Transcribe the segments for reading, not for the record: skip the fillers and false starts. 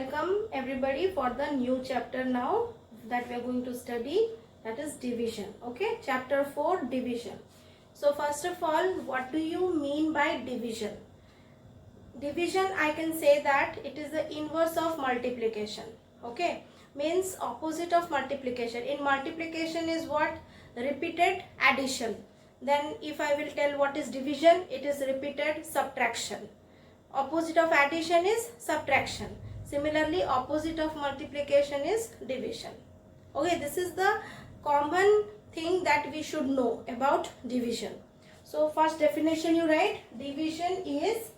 welcome everybody for the new chapter now that we are going to study, that is division. Okay, chapter 4, division. So first of all, what do you mean by division? Division, I can say that it is the inverse of multiplication. Okay, means opposite of multiplication. In multiplication is what? Repeated addition. Then if I will tell what is division, it is repeated subtraction. Opposite of addition is subtraction. Similarly, opposite of multiplication is division. Okay, this is the common thing that we should know about division. So first definition you write, division is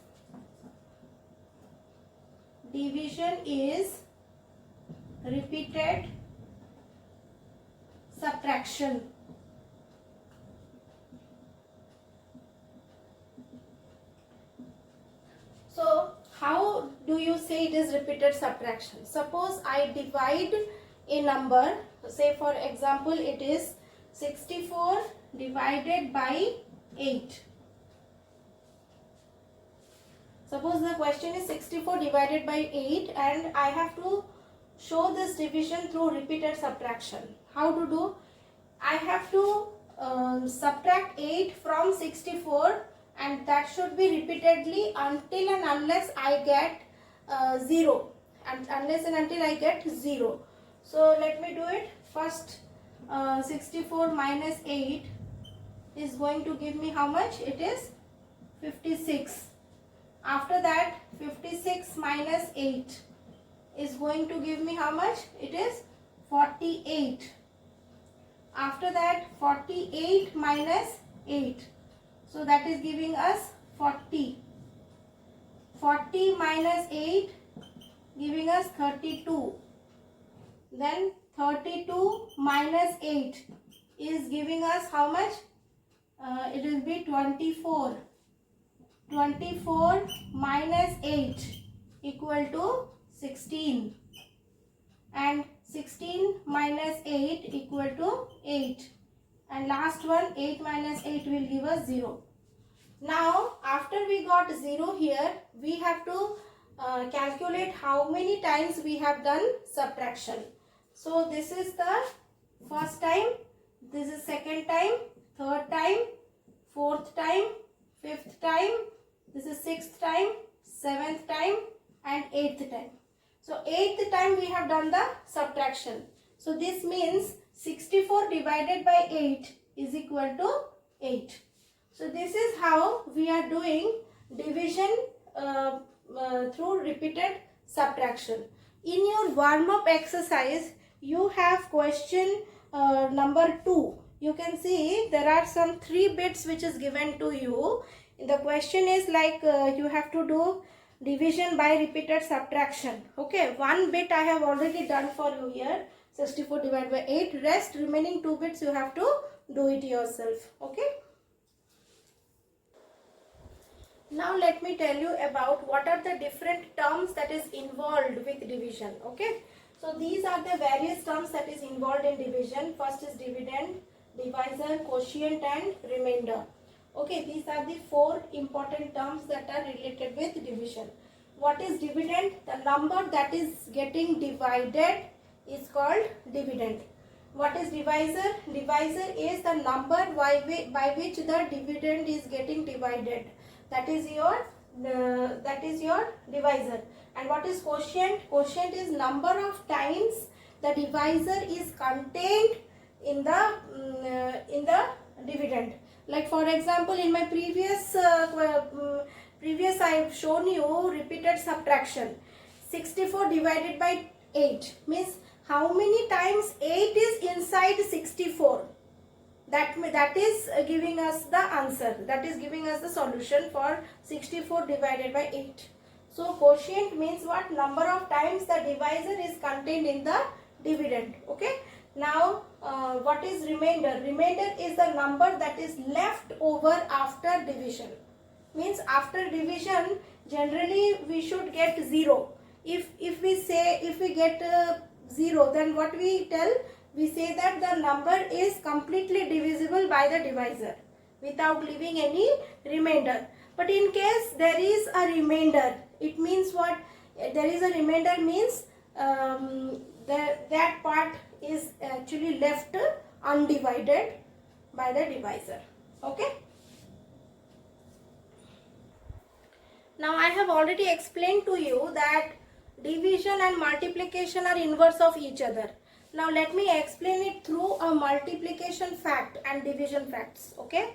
repeated subtraction. So how do you say it is repeated subtraction? Suppose I divide a number, say for example it is 64 divided by 8. Suppose the question is 64 divided by 8 and I have to show this division through repeated subtraction. How to do? I have to subtract 8 from 64 and that should be repeatedly until and unless I get 0, and unless and until I get 0. So let me do it. First 64 minus 8 is going to give me how much? It is 56. After that 56 minus 8 is going to give me how much? It is 48. After that 48 minus 8. So that is giving us 40. 40 minus 8 giving us 32. Then 32 minus 8 is giving us how much? It will be 24. 24 minus 8 equal to 16. And 16 minus 8 equal to 8. And last one, 8 minus 8 will give us 0. Now after we got 0 here, we have to calculate how many times we have done subtraction. So this is the first time, this is second time, third time, fourth time, fifth time, this is sixth time, seventh time and eighth time. So eighth time we have done the subtraction. So this means 64 divided by 8 is equal to 8. So this is how we are doing division through repeated subtraction. In your warm-up exercise, you have question number 2. You can see there are some 3 bits which is given to you. The question is like you have to do division by repeated subtraction. Okay, 1 bit I have already done for you here. 64 divided by 8. Rest remaining 2 bits you have to do it yourself. Okay. Now let me tell you about what are the different terms that is involved with division. Okay. So these are the various terms that is involved in division. First is dividend, divisor, quotient and remainder. Okay. These are the 4 important terms that are related with division. What is dividend? The number that is getting divided is called dividend. What is divisor? Divisor is the number by which the dividend is getting divided. That is your divisor. And what is quotient? Quotient is number of times the divisor is contained in the dividend. Like for example, in my previous I have shown you repeated subtraction. 64 divided by 8 means how many times 8 is inside 64. That is giving us the answer. That is giving us the solution for 64 divided by 8. So quotient means what? Number of times the divisor is contained in the dividend. Okay. Now what is remainder? Remainder is the number that is left over after division. Means after division generally we should get 0. If we get 0, then what we tell? We say that the number is completely divisible by the divisor without leaving any remainder. But in case there is a remainder, it means what? there is a remainder means that part is actually left undivided by the divisor. Okay. Now I have already explained to you that division and multiplication are inverse of each other. Now let me explain it through a multiplication fact and division facts. Okay.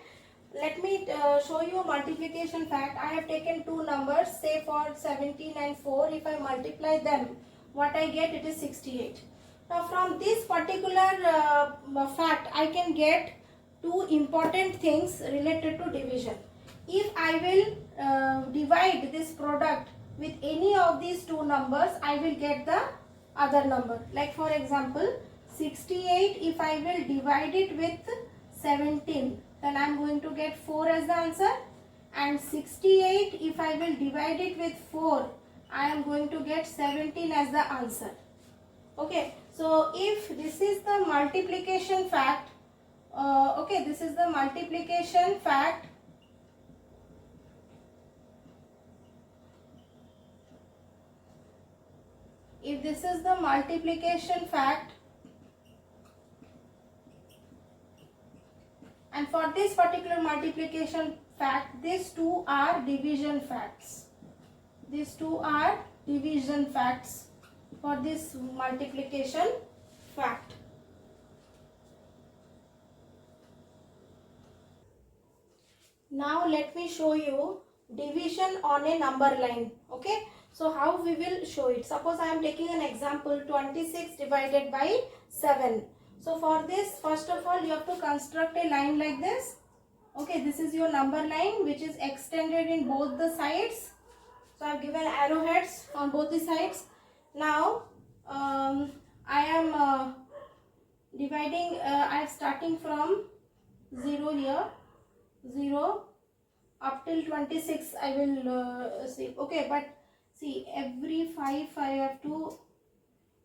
Let me show you a multiplication fact. I have taken two numbers, say for 17 and 4. If I multiply them, what I get, it is 68. Now from this particular fact, I can get two important things related to division. If I will divide this product with any of these two numbers, I will get the other number. Like for example, 68, if I will divide it with 17, then I am going to get 4 as the answer, and 68, if I will divide it with 4, I am going to get 17 as the answer. Okay, so if this is the multiplication fact, okay, this is the multiplication fact. If this is the multiplication fact, and for this particular multiplication fact, these two are division facts. These two are division facts for this multiplication fact. Now let me show you division on a number line. Okay. So how we will show it? Suppose I am taking an example, 26 divided by 7. So for this, first of all, you have to construct a line like this. Okay, this is your number line which is extended in both the sides. So I have given arrowheads on both the sides. Now I am dividing, I am starting from 0 here, 0 up till 26 I will see. Okay, but see, every 5 I have to,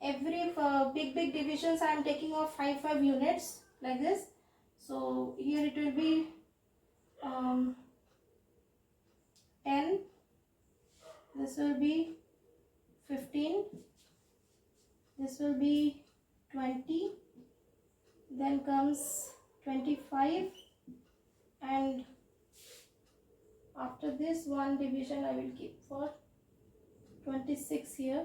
every big divisions I am taking off 5 units like this. So here it will be 10, this will be 15, this will be 20, then comes 25, and after this one division I will keep for 26 here.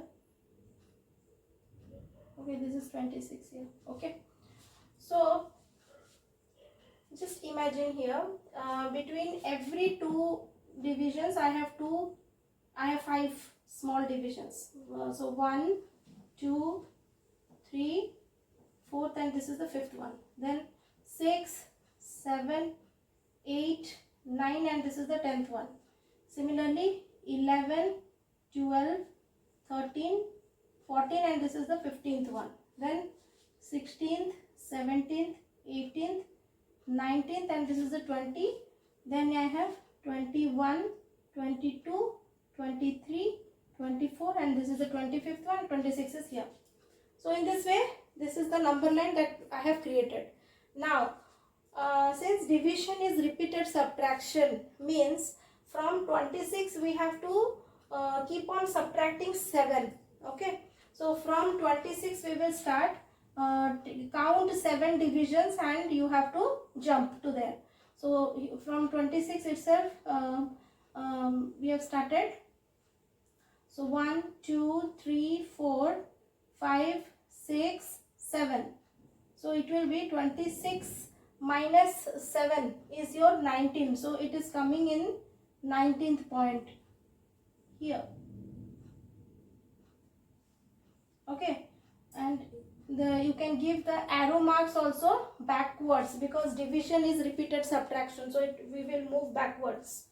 Okay, this is 26 here. Okay, so just imagine here, between every two divisions I have 5 small divisions. So 1, 2, 3, 4th, and this is the 5th one. Then 6, 7, 8, 9, and this is the 10th one. Similarly 11, 12, 13, 14, and this is the 15th one. Then 16th, 17th, 18th, 19th, and this is the 20. Then I have 21, 22, 23, 24, and this is the 25th one. 26 is here. So in this way, this is the number line that I have created. Now since division is repeated subtraction, means from 26 we have to keep on subtracting 7. Okay, so from 26 we will start, count 7 divisions and you have to jump to there. So from 26 itself we have started. So 1, 2, 3, 4, 5, 6, 7. So it will be 26 minus 7 is your 19. So it is coming in 19th point here. Okay, and you can give the arrow marks also backwards because division is repeated subtraction. So we will move backwards.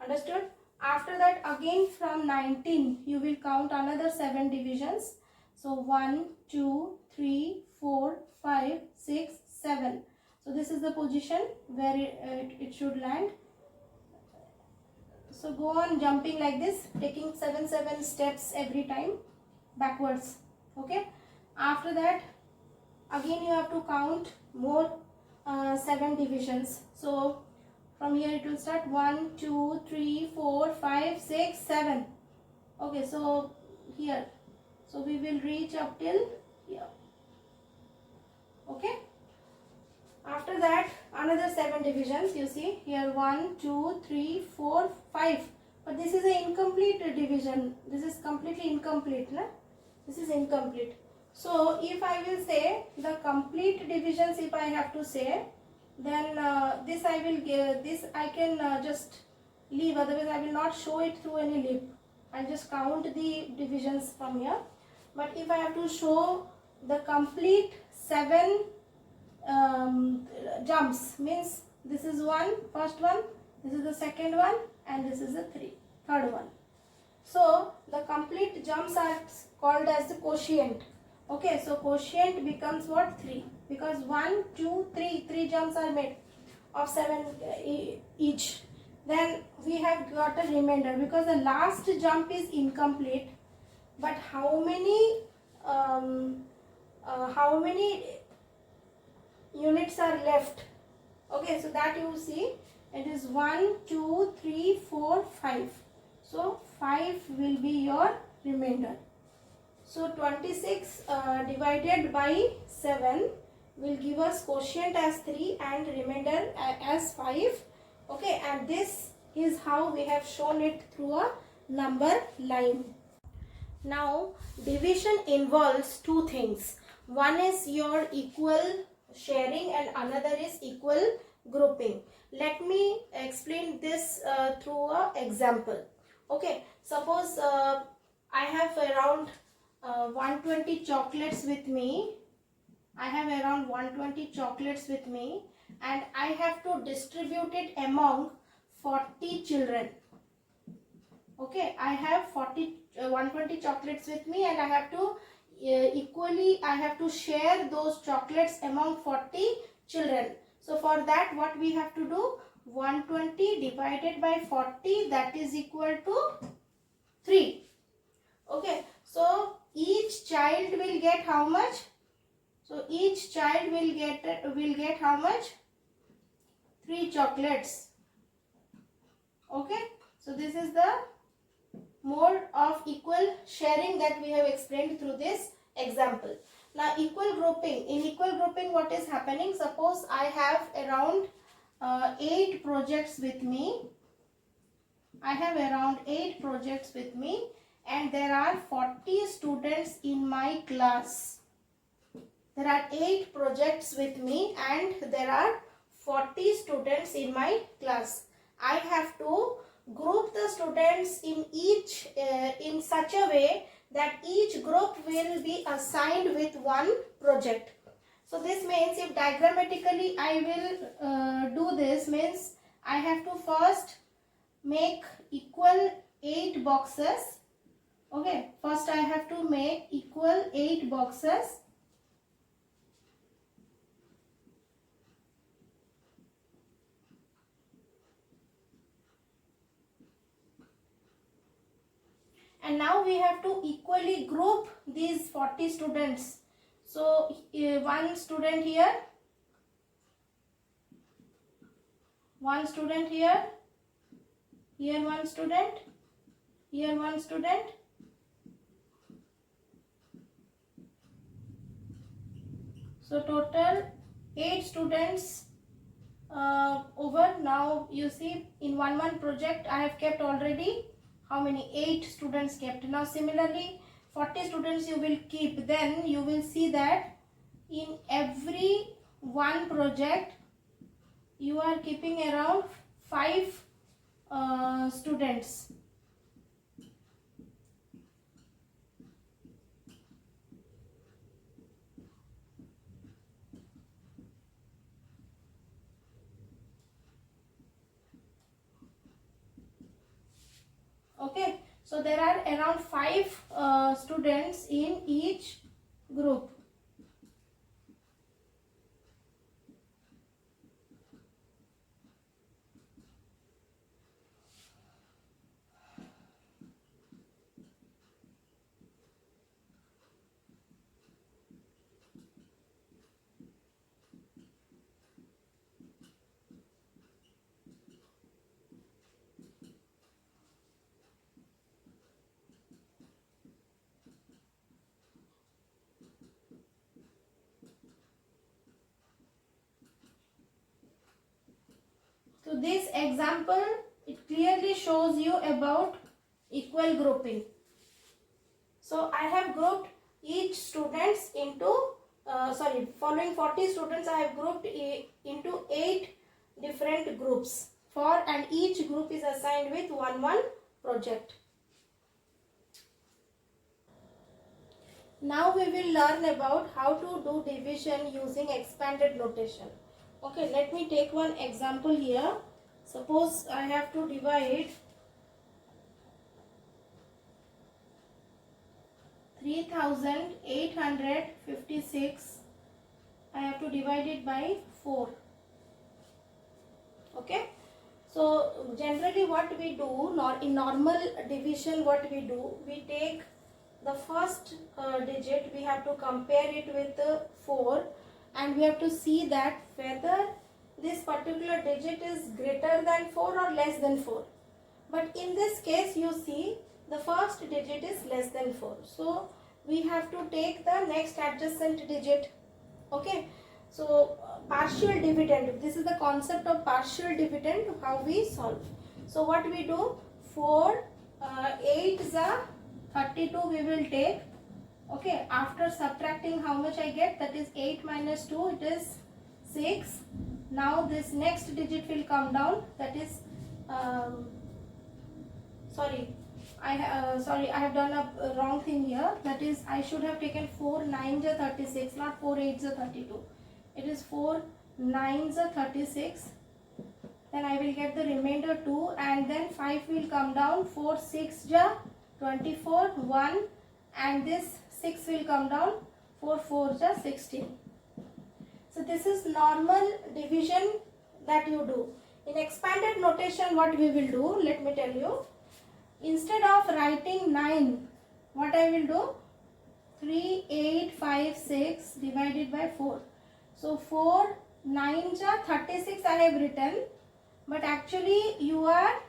Understood? After that, again from 19 you will count another 7 divisions. So 1, 2, 3, 4, 5, 6, 7. So this is the position where it should land. So go on jumping like this, taking 7 steps every time backwards. Okay. After that, again you have to count more 7 divisions. So from here it will start 1, 2, 3, 4, 5, 6, 7. Okay, so here. So we will reach up till here. Okay. After that, another 7 divisions. You see here 1, 2, 3, 4, 5. But this is an incomplete division. This is completely incomplete. Na? This is incomplete. So if I will say the complete divisions, if I have to say, then this I will give, this I can just leave, otherwise I will not show it through any lip. I'll just count the divisions from here. But if I have to show the complete 7 jumps, means this is first one, this is the second one, and this is the third one. So the complete jumps are called as the quotient. Okay, so quotient becomes what? 3, because 1, 2, 3, 3 jumps are made of 7 each. Then we have got a remainder, because the last jump is incomplete. But how many units are left? Okay, so that you see, it is 1, 2, 3, 4, 5. So 5 will be your remainder. So 26 divided by 7 will give us quotient as 3 and remainder as 5. Okay, and this is how we have shown it through a number line. Now division involves 2 things. One is your equal sharing and another is equal grouping. Let me explain this through an example. Okay, suppose I have around 120 chocolates with me. I have around 120 chocolates with me, and I have to distribute it among 40 children. Okay, I have 120 chocolates with me, and I have to I have to share those chocolates among 40 children. So for that, what we have to do? 120 divided by 40, that is equal to 3. Okay, so each child will get how much? So each child will get how much? 3 chocolates. Okay, so this is the mode of equal sharing that we have explained through this example. Now equal grouping. In equal grouping, what is happening? Suppose I have around 8 projects with me. I have around 8 projects with me, and there are 40 students in my class. There are 8 projects with me and there are 40 students in my class. I have to group the students in each in such a way that each group will be assigned with one project. So this means, if diagrammatically I will do this, means I have to first make equal 8 boxes. Okay, first I have to make equal 8 boxes. And now we have to equally group these 40 students. So one student here, one student here, here one student, here one student. So total 8 students over. Now you see, in one project I have kept already how many? 8 students kept. Now similarly 40 students you will keep. Then you will see that in every one project you are keeping around 5 students. Okay, so there are around 5 students in each group. this example, it clearly shows you about equal grouping. So I have grouped each students into following 40 students I have grouped into 8 different groups and each group is assigned with one project. Now we will learn about how to do division using expanded notation. Okay, let me take one example here. Suppose I have to divide 3856, I have to divide it by 4. Okay, so generally what we do, in normal division, what we do, we take the first digit, we have to compare it with 4 and we have to see that whether this particular digit is greater than 4 or less than 4. But in this case, you see the first digit is less than 4. So we have to take the next adjacent digit. Okay. So partial dividend, this is the concept of partial dividend, how we solve. So what we do, 4, 8 is a 32 we will take. Okay, after subtracting how much I get, that is 8 minus 2, it is 6. Now this next digit will come down, that is I have done a wrong thing here. That is, I should have taken 4 9s are 36, not 4 8s are 32. It is 4 9s are 36. Then I will get the remainder 2 and then 5 will come down. 4 6 ja 24, 1 and this 6 will come down. 4 4 ja 16. So this is normal division that you do. In expanded notation, what we will do, let me tell you. Instead of writing 9, what I will do, 3856 divided by 4. So 4 9s are 36 I have written, but actually you are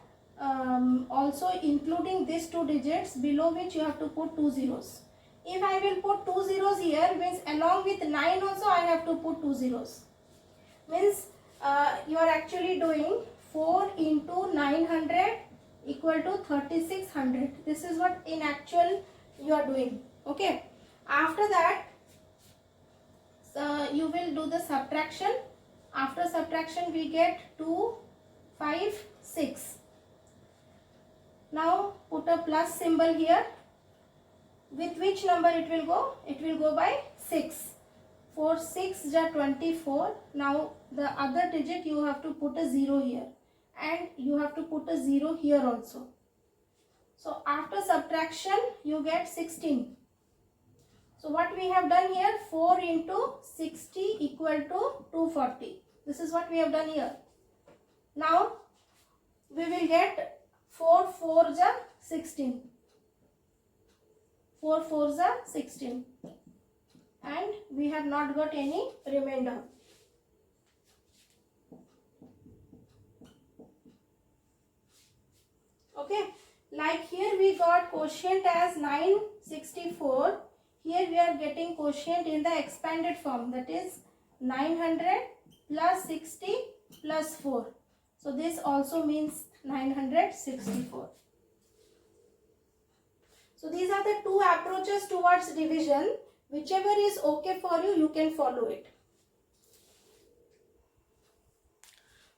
also including these 2 digits below which you have to put 2 zeros. If I will put 2 zeros here, means along with 9 also I have to put 2 zeros. Means you are actually doing 4 into 900 equal to 3600. This is what in actual you are doing. Okay. After that, you will do the subtraction. After subtraction, we get 2, 5, 6. Now put a plus symbol here. With which number it will go? It will go by 6. 4 6 ja 24. Now the other digit you have to put a 0 here. And you have to put a 0 here also. So after subtraction you get 16. So what we have done here, 4 into 60 equal to 240. This is what we have done here. Now we will get 4 4 ja 16. 4 4 ja 16. And we have not got any remainder. Okay, like here we got quotient as 964. Here we are getting quotient in the expanded form, that is 900 plus 60 plus 4. So this also means 964. So these are the 2 approaches towards division. Whichever is okay for you, you can follow it.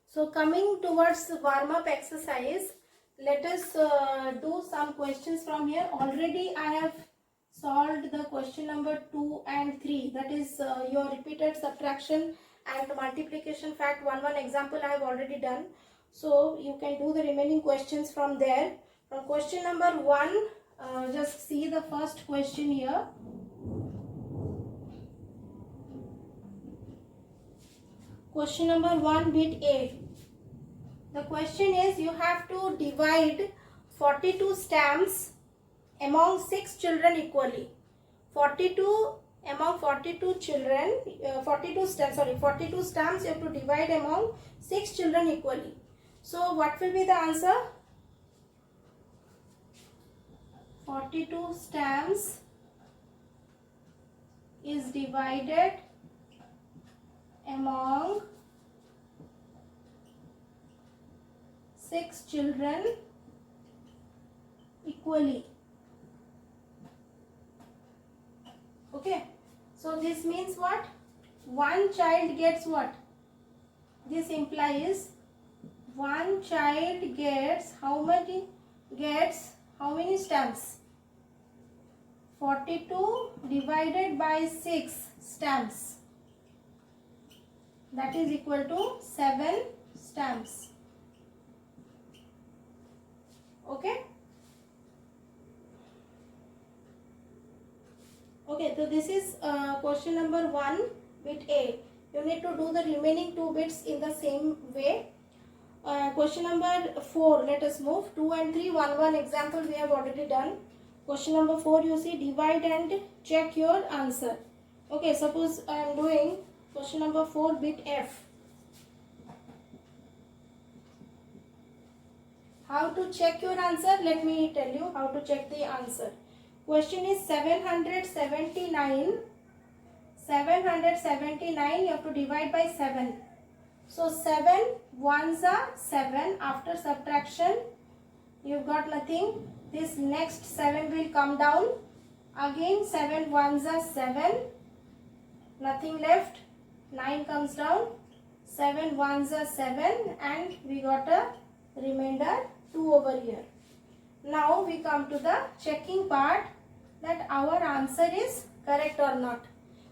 So coming towards the warm-up exercise, let us do some questions from here. Already I have solved the question number 2 and 3. That is your repeated subtraction and multiplication fact 1 example I have already done. So you can do the remaining questions from there. From question number 1, just see the first question here. Question number 1, bit A. The question is, you have to divide 42 stamps among 6 children equally. 42 among 42 children, 42 stamps you have to divide among 6 children equally. So what will be the answer? 42 stamps is divided among 6 children equally. Okay, so this means what? One child gets what? This implies one child gets how many stamps? 42 divided by 6 stamps. That is equal to 7 stamps. Okay. Okay, so this is question number 1, bit A. You need to do the remaining 2 bits in the same way. Question number 4, let us move. 2 and 3, 1 example we have already done. Question number 4, you see, divide and check your answer. Okay, suppose I am doing question number 4, bit F. How to check your answer? Let me tell you how to check the answer. Question is 779. 779, you have to divide by 7. So 7 ones are 7. After subtraction, you've got nothing. This next 7 will come down. Again 7 ones are 7. Nothing left. 9 comes down. 7 ones are 7 and we got a remainder 2 over here. Now we come to the checking part, that our answer is correct or not.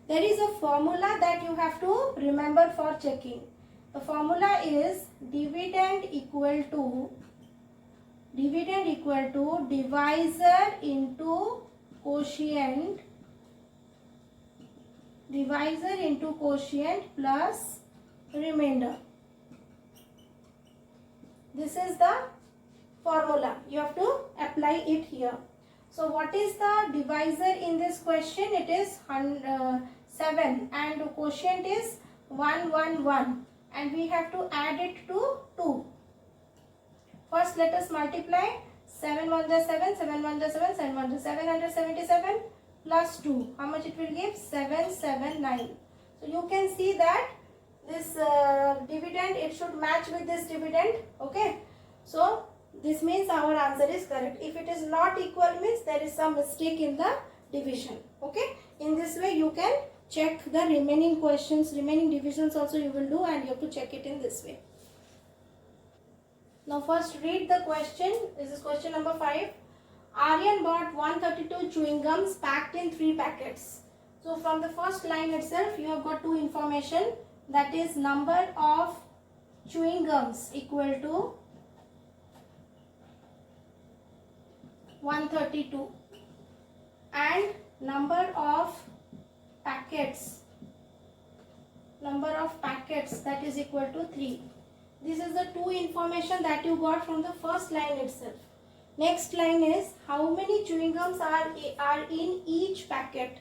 There is a formula that you have to remember for checking. The formula is dividend equal to divisor into quotient, plus remainder. This is the formula. You have to apply it here. So what is the divisor in this question? It is 7 and quotient is 111 and we have to add it to 2. First let us multiply. 7 1 is 7, 7 1 is 7, 7 1 is 777 plus 2. How much it will give? 779. So you can see that this dividend, it should match with this dividend. Okay. So this means our answer is correct. If it is not equal, means there is some mistake in the division. Okay. In this way you can check the remaining questions, remaining divisions also you will do, and you have to check it in this way. Now first read the question. This is question number 5. Aryan bought 132 chewing gums packed in 3 packets. So from the first line itself you have got 2 information, that is number of chewing gums equal to 132 and number of packets that is equal to 3. This is the 2 information that you got from the first line itself. Next line is how many chewing gums are in each packet.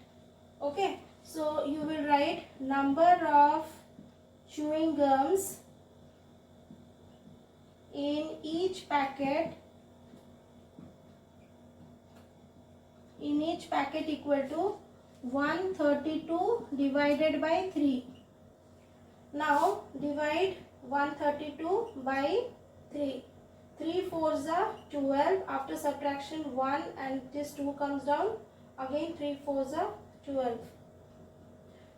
Okay, so you will write number of chewing gums in each packet equal to 132 divided by 3. Now divide 132 by 3. 3 4s are 12. After subtraction 1 and this 2 comes down. Again 3 4s are 12.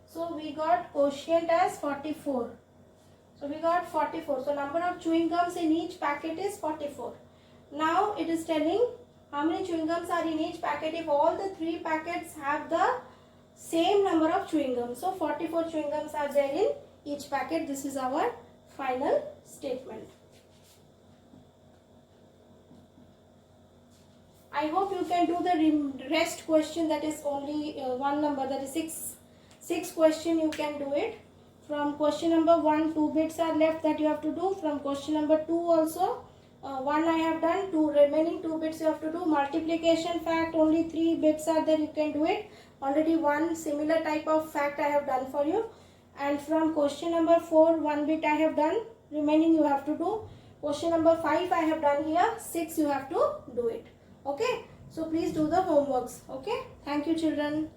So we got quotient as 44. So we got 44. So number of chewing gums in each packet is 44. Now it is telling how many chewing gums are in each packet if all the 3 packets have the same number of chewing gums. So 44 chewing gums are there in each packet. This is our final statement. I hope you can do the rest question, that is only one number, that is 6 question you can do it. From question number 1, 2 bits are left that you have to do. From question number 2 also, 1 I have done, 2 remaining 2 bits you have to do. Multiplication fact, only 3 bits are there, you can do it. Already one similar type of fact I have done for you. And from question number 4, 1 bit I have done, remaining you have to do. Question number 5 I have done here, 6 you have to do it. Okay, so please do the homeworks. Okay, thank you children.